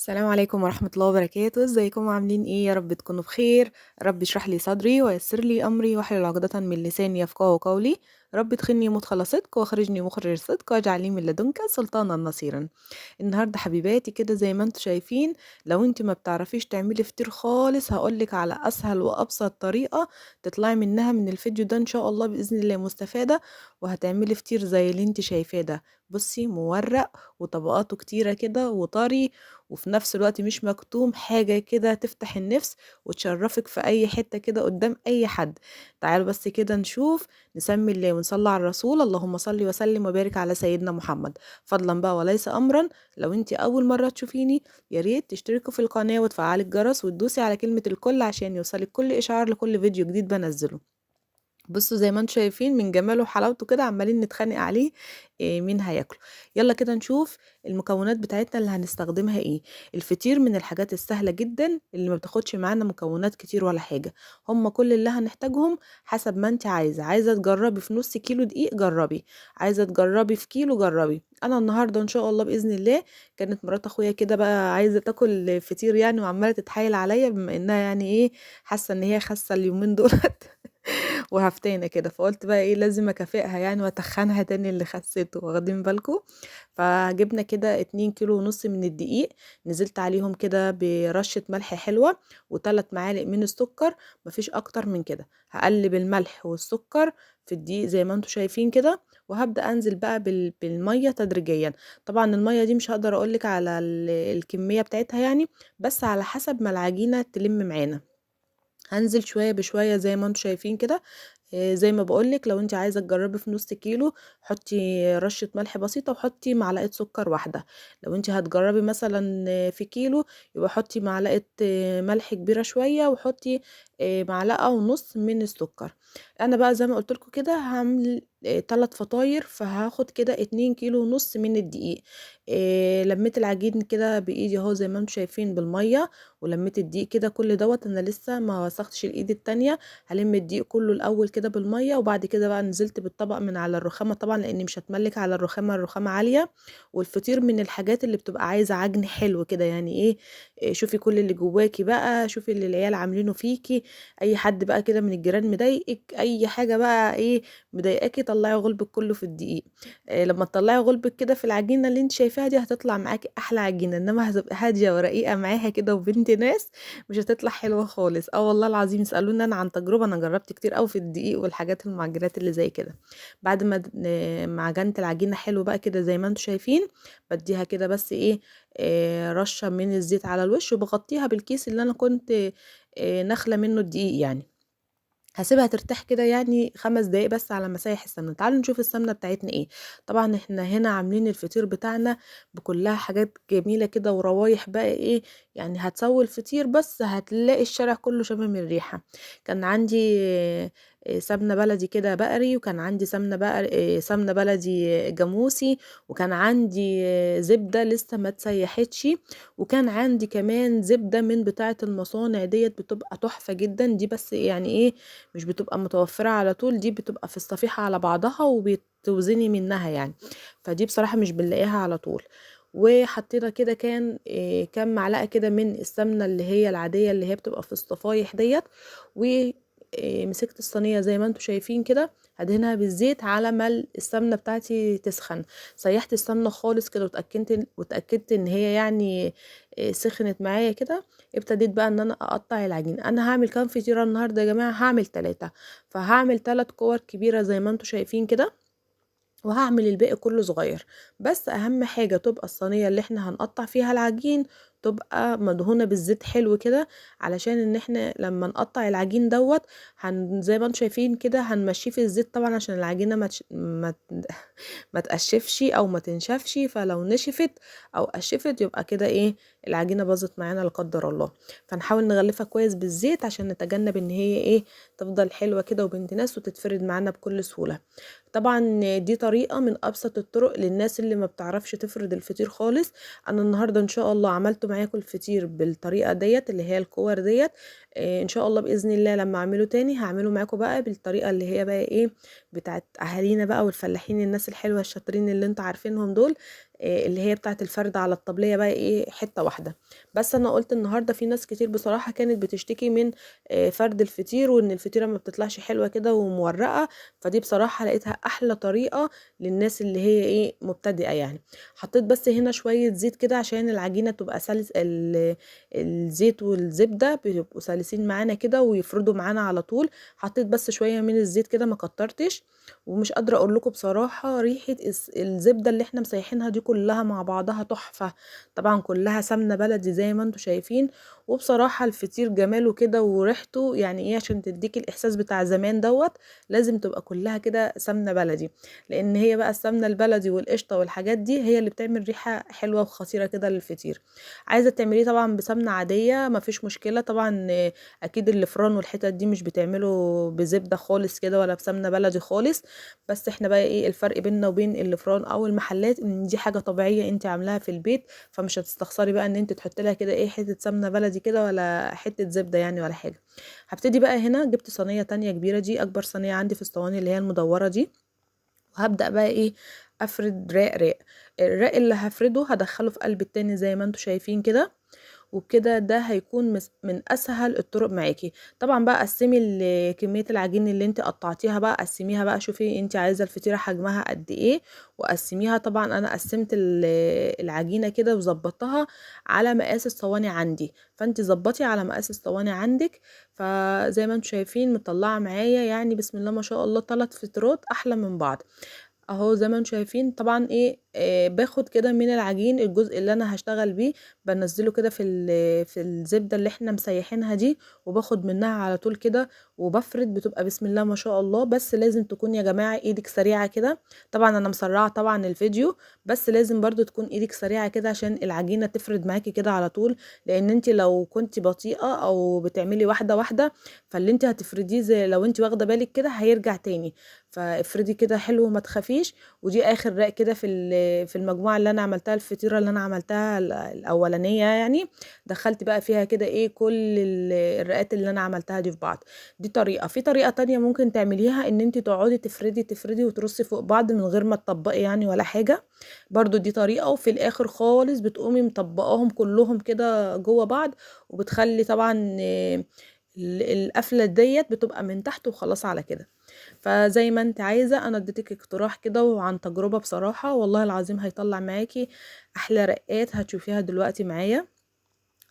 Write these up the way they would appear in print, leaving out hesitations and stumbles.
السلام عليكم ورحمة الله وبركاته. ازيكم عاملين ايه؟ يا رب تكونوا بخير. رب اشرح لي صدري ويسر لي امري واحلل عقدة من لساني يفقهوا قولي. رب ادخلني مدخل صدق واخرجني مخرج صدق واجعل لي من لدنك سلطانا نصيرا. النهارده حبيباتي كده زي ما انتوا شايفين، لو انت ما بتعرفيش تعملي فطير خالص هقولك على اسهل وابسط طريقة تطلعي منها من الفيديو ده ان شاء الله باذن الله مستفادة، وهتعملي فطير زي اللي انت شايفاه ده. بصي، مورق وطبقاته كتيرة كده وطري، وفي نفس الوقت مش مكتوم، حاجة كده تفتح النفس وتشرفك في أي حتة كده قدام أي حد. تعالوا بس كده نشوف، نسمي الله ونصلي على الرسول. اللهم صل وسلم وبارك على سيدنا محمد. فضلا بقى وليس أمرا، لو انت أول مرة تشوفيني يا ريت تشتركوا في القناة وتفعلي الجرس وتدوسي على كلمة الكل عشان يوصلك كل إشعار لكل فيديو جديد بنزله. بصوا زي ما انتم شايفين من جماله وحلاوته كده عمالين نتخانق عليه إيه مين هياكله. يلا كده نشوف المكونات بتاعتنا اللي هنستخدمها ايه. الفطير من الحاجات السهله جدا اللي ما بتاخدش معانا مكونات كتير ولا حاجه. هم كل اللي هنحتاجهم حسب ما انت عايزه تجربي في نص كيلو دقيق جربي، عايزه تجربي في كيلو جربي. انا النهارده ان شاء الله باذن الله كانت مرات اخويا كده بقى عايزه تاكل فطير يعني، وعماله تتحايل عليا بما انها يعني ايه، حاسه ان هي خاسه اليومين دول وهفتانة كده، فقلت بقى ايه لازم اكافئها يعني واتخنها تاني اللي خسيته، واخدين بالكم. فجبنا كده 2 كيلو ونص من الدقيق، نزلت عليهم كده برشة ملح حلوة و3 معالق من السكر، مفيش اكتر من كده. هقلب الملح والسكر في الدقيق زي ما انتم شايفين كده، وهبدأ انزل بقى بالمية تدريجيا. طبعا المية دي مش هقدر اقولك على الكمية بتاعتها يعني، بس على حسب ما العجينة تلم معانا. هنزل شوية بشوية زي ما انتم شايفين كده. زي ما بقولك لو انت عايزة تجربي في نص كيلو حطي رشة ملح بسيطة وحطي معلقة سكر واحدة. لو انت هتجربي مثلا في كيلو يبقى حطي معلقة ملح كبيرة شوية، وحطي معلقة ونص من السكر. انا بقى زي ما قلت لكم كده هعمل 3 فطاير، فهاخد كده 2 كيلو ونص من الدقيق. لميت العجين كده بايدي اهو زي ما انتم شايفين بالمية، ولميت الدقيق كده كل دوت. انا لسه ما وسختش الايد التانية، هلم الدقيق كله الاول كده بالميه، وبعد كده بقى نزلت بالطبق من على الرخامه طبعا لاني مش هتملك على الرخامه، الرخامه عاليه. والفطير من الحاجات اللي بتبقى عايزه عجن حلو كده يعني ايه. شوفي كل اللي جواكي بقى، شوفي اللي العيال عاملينه فيكي، اي حد بقى كده من الجيران مضايقك، اي حاجه بقى ايه مضايقاكي، طلعي غلبك كله في الدقيق. لما تطلعي غلبك كده في العجينه اللي انت شايفاها دي هتطلع معاكي احلى عجينه، انما هتبقى هاديه ورقيقه معاها كده وبنت ناس مش هتطلع حلوة خالص. اه والله العظيم اسألوني انا عن تجربة، انا جربت كتير قوي في الدقيق والحاجات المعجنات اللي زي كده. بعد ما عجنت العجينة حلو بقى كده زي ما انتم شايفين، بديها كده بس ايه رشة من الزيت على الوش، وبغطيها بالكيس اللي انا كنت نخلة منه الدقيق يعني. هسيبها ترتاح كده يعني 5 دقايق بس على مسايح السمنه. تعالوا نشوف السمنه بتاعتنا ايه. طبعا احنا هنا عاملين الفطير بتاعنا بكلها حاجات جميله كده وروايح بقى ايه، يعني هتسوي الفطير بس هتلاقي الشارع كله شامم الريحه. كان عندي سمنه بلدي كده بقري، وكان عندي سمنه بقري سمنه بلدي جاموسي، وكان عندي زبده لسه ما تسيحتش، وكان عندي كمان زبده من بتاعه المصانع ديت بتبقى تحفه جدا دي، بس يعني ايه مش بتبقى متوفرة على طول، دي بتبقى في الصفيحة على بعضها وبتوزني منها يعني، فدي بصراحة مش بنلاقيها على طول. وحطينا كده كان كام معلقة كده من السمنة اللي هي العادية اللي هي بتبقى في الصفايح ديت. ومسكت الصينية زي ما انتم شايفين كده، هدهنها بالزيت على ما السمنة بتاعتي تسخن. سيحت السمنة خالص كده وتأكدت ان هي يعني سخنت معايا كده. ابتديت بقى ان انا اقطع العجين. انا هعمل كام فطيرة النهاردة يا جماعة؟ هعمل 3، فهعمل 3 كور كبيرة زي ما انتم شايفين كده، وهعمل الباقي كله صغير. بس اهم حاجة تبقى الصينية اللي احنا هنقطع فيها العجين تبقى مدهونة بالزيت حلو كده، علشان ان احنا لما نقطع العجين دوت زي ما انتم شايفين كده هنمشيه في الزيت طبعا عشان العجينة ما تقشفش او ما تنشفش. فلو نشفت او قشفت يبقى كده ايه العجينة باظت معانا لا قدر الله. فنحاول نغلفها كويس بالزيت عشان نتجنب ان هي ايه تفضل حلوة كده وبنت ناس وتتفرد معانا بكل سهولة. طبعا دي طريقة من ابسط الطرق للناس اللي ما بتعرفش تفرد الفطير خالص. انا النهاردة ان شاء الله عملته معاكم الفطير بالطريقة ديت اللي هي الكور ديت. ان شاء الله باذن الله لما اعمله تاني هعمله معاكم بقى بالطريقة اللي هي بقى ايه بتاعت اهالينا بقى والفلاحين الناس الحلوة الشاطرين اللي انتوا عارفينهم دول. اللي هي بتاعه الفرد على الطبلية بقى ايه حتة واحدة. بس انا قلت النهارده في ناس كتير بصراحة كانت بتشتكي من فرد الفطير، وان الفطيرة ما بتطلعش حلوة كده ومورقة. فدي بصراحة لقيتها احلى طريقة للناس اللي هي ايه مبتدئة يعني. حطيت بس هنا شوية زيت كده عشان العجينة تبقى سلس، الزيت والزبدة بيبقوا سلسين معانا كده ويفردوا معانا على طول. حطيت بس شوية من الزيت كده ما كترتش. ومش قادرة اقول لكم بصراحة ريحة الزبدة اللي احنا مسيحينها دي كلها مع بعضها تحفة. طبعا كلها سمنة بلدي زي ما انتم شايفين. وبصراحة الفطير جماله كده وريحته يعني ايه، عشان تديك الاحساس بتاع زمان دوت لازم تبقى كلها كده سمنة بلدي. لان هي بقى السمنة البلدي والقشطة والحاجات دي هي اللي بتعمل ريحة حلوة وخطيرة كده للفطير. عايزة تعمليه طبعا بسمنة عادية مفيش مشكلة طبعا. اكيد الفران والحتت دي مش بتعمله بزبدة خالص كده ولا بسمنة بلدي خالص. بس احنا بقى ايه الفرق بيننا وبين الفران او المحلات، ان دي حاجة طبيعية انت عاملاها في البيت، فمش هتستخسري بقى ان انت تحطي لها كده ايه حتة سمنة بلدي كده ولا حتة زبدة يعني ولا حاجة. هبتدي بقى هنا جبت صينية تانية كبيرة، دي اكبر صينية عندي في الصواني اللي هي المدورة دي. وهبدأ بقى ايه افرد راق راق. الراق اللي هفرده هدخله في قلب التاني زي ما انتم شايفين كده. وبكده ده هيكون من اسهل الطرق معاكي. طبعا بقى قسمي كميه العجين اللي انت قطعتيها بقى قسميها بقى، شوفي انت عايزه الفطيره حجمها قد ايه وقسميها. طبعا انا قسمت العجينه كده وظبطتها على مقاس الصواني عندي، فانت ظبطي على مقاس الصواني عندك. فزي ما انتم شايفين مطلعه معايا يعني بسم الله ما شاء الله 3 فطيرات احلى من بعض. اهو زي ما انتم شايفين طبعا ايه باخد كده من العجين الجزء اللي انا هشتغل بيه، بنزله كده في الزبده اللي احنا مسيحينها دي، وباخد منها على طول كده وبفرد بتبقى بسم الله ما شاء الله. بس لازم تكون يا جماعه ايدك سريعه كده. طبعا انا مسرعه طبعا الفيديو، بس لازم برضو تكون ايدك سريعه كده عشان العجينه تفرد معاكي كده على طول. لان انت لو كنت بطيئه او بتعملي واحده واحده، فاللي انت هتفرديه زي لو انت واخده بالك كده هيرجع تاني. فافردي كده حلو ما تخافيش. ودي اخر رق كده في المجموعه اللي انا عملتها، الفطيره اللي انا عملتها الاولانيه يعني. دخلت بقى فيها كده ايه كل الرقات اللي انا عملتها دي في بعض. دي طريقه. في طريقه تانية ممكن تعمليها، ان انت تقعدي تفردي وترصي فوق بعض من غير ما تطبقي يعني ولا حاجه. برضو دي طريقه. وفي الاخر خالص بتقومي مطبقاهم كلهم كده جوه بعض. وبتخلي طبعا القفله ديت بتبقى من تحت وخلاص على كده. فزي ما انت عايزة انا اديتك اقتراح كده وعن تجربة بصراحة والله العظيم هيطلع معاكي احلى رقات هتشوفيها دلوقتي معايا.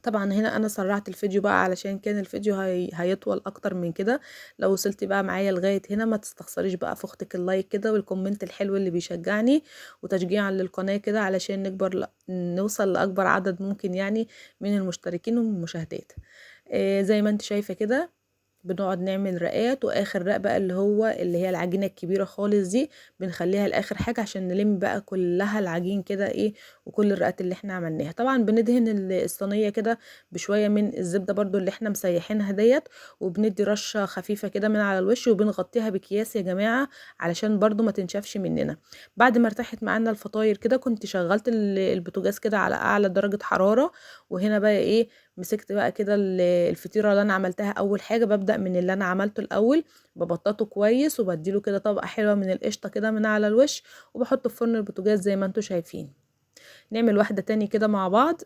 طبعا هنا انا سرعت الفيديو بقى علشان كان الفيديو هيطول اكتر من كده. لو وصلتي بقى معايا لغاية هنا ما تستخسريش بقى في اختك اللايك كده والكومنت الحلو اللي بيشجعني وتشجيعا للقناة كده علشان نكبر نوصل لاكبر عدد ممكن يعني من المشتركين والمشاهدات. زي ما انت شايفة كده بنقعد نعمل رقات. واخر رق بقى اللي هي العجينه الكبيره خالص دي بنخليها لاخر حاجه عشان نلم بقى كلها العجين كده ايه. وكل الرقات اللي احنا عملناها طبعا بندهن الصينيه كده بشويه من الزبده برضو اللي احنا مسيحينها ديت. وبندي رشه خفيفه كده من على الوش وبنغطيها بكياس يا جماعه علشان برضو ما تنشفش مننا. بعد ما ارتاحت معانا الفطاير كده كنت شغلت البوتاجاز كده على اعلى درجه حراره. وهنا بقى ايه مسكت بقى كده الفطيره اللي انا عملتها. اول حاجه ببدا من اللي انا عملته الاول، ببططه كويس وبديله كده طبقه حلوه من القشطه كده من على الوش. وبحطه في فرن البوتاجاز زي ما انتم شايفين. نعمل واحده تاني كده مع بعض.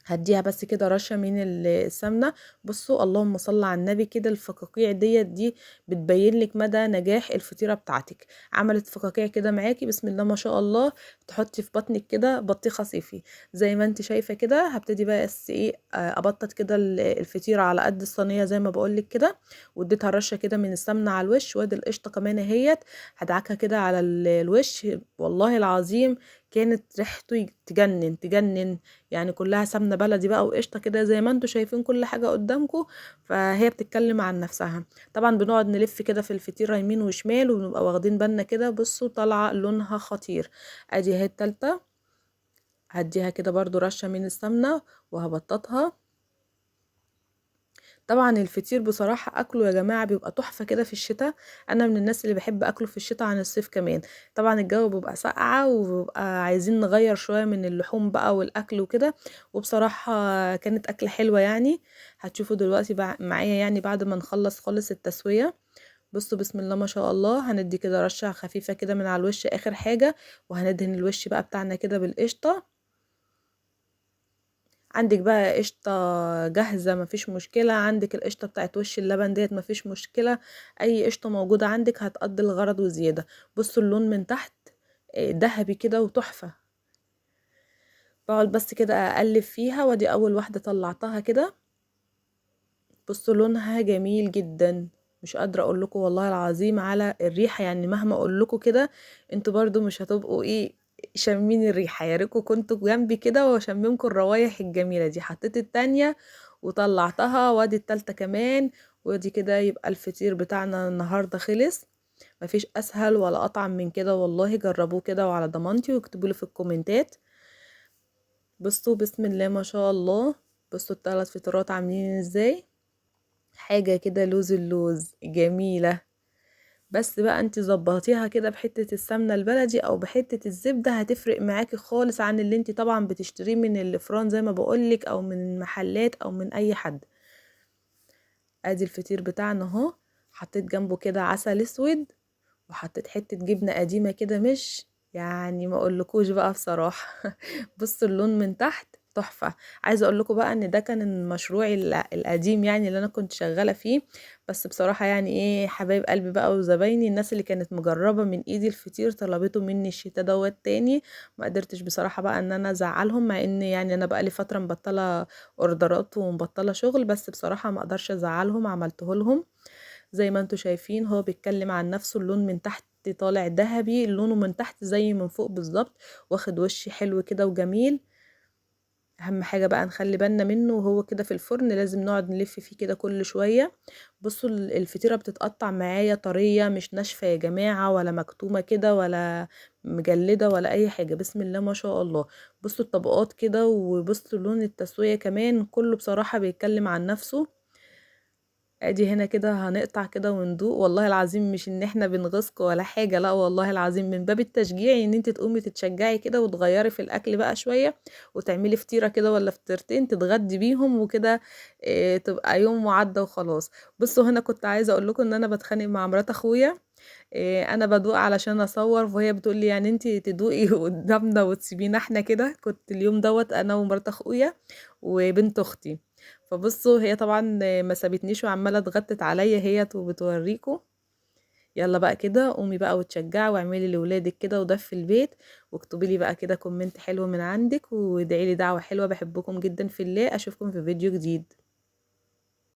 هديها بس كده رشه من السمنه. بصوا اللهم صل على النبي كده الفقاقيع دي بتبين لك مدى نجاح الفطيره بتاعتك. عملت فقاقيع كده معاكي بسم الله ما شاء الله. تحطي في بطنك كده بطيخه صيفي زي ما انت شايفه كده. هبتدي بقى بس ايه ابطط كده الفطيره على قد الصينيه زي ما بقولك كده. واديتها رشه كده من السمنه على الوش. وادي القشطه كمان اهيت هدعكها كده على الوش. والله العظيم كانت ريحته تجنن تجنن. يعني كلها سمنه بلدي بقى وقشطه كده زي ما انتم شايفين كل حاجه قدامكم. فهي بتتكلم عن نفسها. طبعا بنقعد نلف كده في الفطيره يمين وشمال وبنبقى واخدين بالنا كده. بصوا طالعه لونها خطير. ادي اهي التالتة. هديها كده برضو رشه من السمنه وهبططها. طبعا الفطير بصراحة اكله يا جماعة بيبقى تحفة كده في الشتاء. انا من الناس اللي بحب اكله في الشتاء عن الصيف كمان. طبعا الجو بيبقى ساقعة وبيبقى عايزين نغير شوية من اللحوم بقى والاكل وكده. وبصراحة كانت اكلة حلوة يعني. هتشوفوا دلوقتي معايا يعني بعد ما نخلص خالص التسوية. بصوا بسم الله ما شاء الله، هندي كده رشة خفيفة كده من على الوش اخر حاجة، وهندهن الوش بقى بتاعنا كده بالقشطة. عندك بقى قشطة جاهزة مفيش مشكلة، عندك القشطة بتاعت وش اللبن ديت مفيش مشكلة، اي قشطة موجودة عندك هتقضي الغرض وزيادة. بصوا اللون من تحت ذهبي كده وتحفة. بقعد بس كده اقلب فيها، وادي اول واحدة طلعتها كده. بصوا لونها جميل جدا، مش قادرة اقول لكم والله العظيم على الريحة، يعني مهما اقول لكم كده انتوا برضو مش هتبقوا شامين الريحة. يا ريتكم كنتوا جنبي كده واشممكم الروايح الجميلة دي. حطيت التانية وطلعتها، وادي التالتة كمان، ودي كده يبقى الفطير بتاعنا النهاردة خلص. مفيش اسهل ولا اطعم من كده والله، جربوه كده وعلى ضمانتي واكتبوا لي في الكومنتات. بصوا بسم الله ما شاء الله، بصوا الثلاث فطيرات عاملين ازاي، حاجة كده لوز اللوز جميلة. بس بقى انت ظبطيها كده بحتة السمنة البلدي او بحتة الزبدة، هتفرق معاكي خالص عن اللي انت طبعا بتشتريه من الفران زي ما بقولك، او من المحلات او من اي حد. ادي الفطير بتاعنا اهو، حطيت جنبه كده عسل اسود، وحطيت حتة جبنة قديمة كده، مش يعني ما اقولكوش بقى بصراحة. بصوا اللون من تحت تحفة. عايزة اقول لكم بقى ان ده كان مشروعي القديم، يعني اللي انا كنت شغالة فيه. بس بصراحة يعني حبايب قلبي بقى وزبايني، الناس اللي كانت مجربة من ايدي الفطير طلبته مني الشتا دوت تاني. ما قدرتش بصراحة بقى ان انا ازعلهم، مع ان يعني انا بقى لي فترة مبطلة اوردرات ومبطلة شغل، بس بصراحة ما اقدرش ازعلهم، عملته لهم. زي ما انتوا شايفين هو بيتكلم عن نفسه، اللون من تحت طالع ذهبي، لونه من تحت زي من فوق بالظبط، واخد وش حلو كده وجميل. اهم حاجة بقى نخلي بالنا منه وهو كده في الفرن، لازم نقعد نلف فيه كده كل شوية. بصوا الفطيرة بتتقطع معايا طرية، مش ناشفة يا جماعة، ولا مكتومة كده، ولا مجلدة، ولا اي حاجة. بسم الله ما شاء الله. بصوا الطبقات كده، وبصوا لون التسوية كمان، كله بصراحة بيتكلم عن نفسه. ادي هنا كده هنقطع كده وندوق، والله العظيم مش ان احنا بنغصكوا ولا حاجة، لا والله العظيم من باب التشجيع، ان انت تقومي تتشجعي كده وتغيري في الاكل بقى شوية، وتعملي فطيرة كده ولا فطيرتين تتغدي بيهم وكده. إيه تبقى يوم وعدى وخلاص. بصوا هنا كنت عايزة اقول لكم ان انا بتخانق مع مرات اخويا. إيه انا بدوق علشان اصور، وهي بتقول لي يعني انت تدوقي قدامنا وتسيبينا احنا كده. كنت اليوم دوت انا ومرات اخويا وبنت اختي. فبصوا هي طبعا ما سابتنيش وعماله اتغتت عليا هي وبتوريكم. يلا بقى كده قومي بقى وتشجعي واعملي لاولادك كده ودفي البيت، واكتبي لي بقى كده كومنت حلو من عندك، وادعي لي دعوه حلوه. بحبكم جدا في الله، اشوفكم في فيديو جديد.